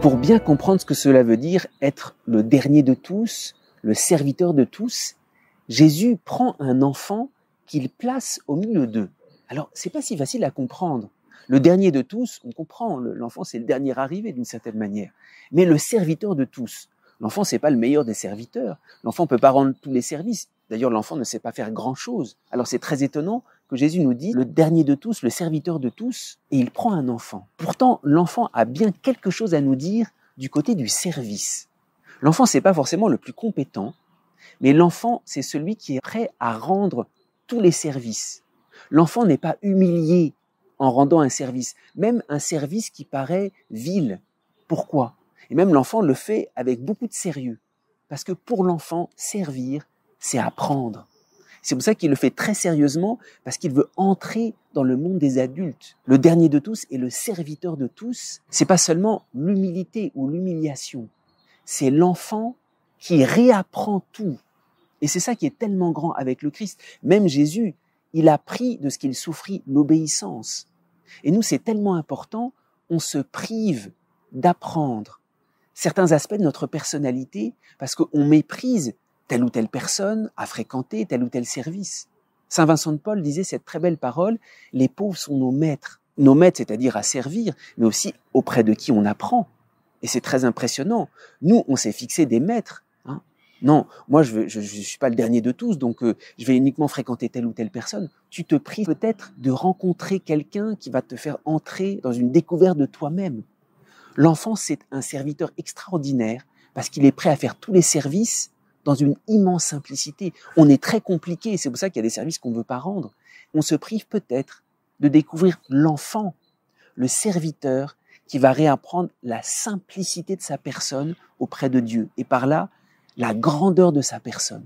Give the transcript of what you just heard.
Pour bien comprendre ce que cela veut dire être le dernier de tous, le serviteur de tous, Jésus prend un enfant qu'il place au milieu d'eux. Alors, c'est pas si facile à comprendre. Le dernier de tous, on comprend, l'enfant c'est le dernier arrivé d'une certaine manière. Mais le serviteur de tous, l'enfant c'est pas le meilleur des serviteurs. L'enfant peut pas rendre tous les services. D'ailleurs, l'enfant ne sait pas faire grand-chose. Alors c'est très étonnant que Jésus nous dise le dernier de tous, le serviteur de tous, et il prend un enfant. Pourtant, l'enfant a bien quelque chose à nous dire du côté du service. L'enfant c'est pas forcément le plus compétent, mais l'enfant c'est celui qui est prêt à rendre tous les services. L'enfant n'est pas humilié en rendant un service, même un service qui paraît vil. Pourquoi? Et même l'enfant le fait avec beaucoup de sérieux. Parce que pour l'enfant, servir, c'est apprendre. C'est pour ça qu'il le fait très sérieusement, parce qu'il veut entrer dans le monde des adultes. Le dernier de tous et le serviteur de tous, c'est pas seulement l'humilité ou l'humiliation. C'est l'enfant qui réapprend tout. Et c'est ça qui est tellement grand avec le Christ. Même Jésus, il a pris de ce qu'il souffrit l'obéissance. Et nous, c'est tellement important, on se prive d'apprendre certains aspects de notre personnalité parce qu'on méprise telle ou telle personne à fréquenter tel ou tel service. Saint Vincent de Paul disait cette très belle parole, les pauvres sont nos maîtres, c'est-à-dire à servir, mais aussi auprès de qui on apprend. Et c'est très impressionnant. Nous, on s'est fixé des maîtres. Non, moi je suis pas le dernier de tous, donc je vais uniquement fréquenter telle ou telle personne. Tu te prives peut-être de rencontrer quelqu'un qui va te faire entrer dans une découverte de toi-même. L'enfant, c'est un serviteur extraordinaire parce qu'il est prêt à faire tous les services dans une immense simplicité. On est très compliqué, c'est pour ça qu'il y a des services qu'on ne veut pas rendre. On se prive peut-être de découvrir l'enfant, le serviteur qui va réapprendre la simplicité de sa personne auprès de Dieu. Et par là, la grandeur de sa personne.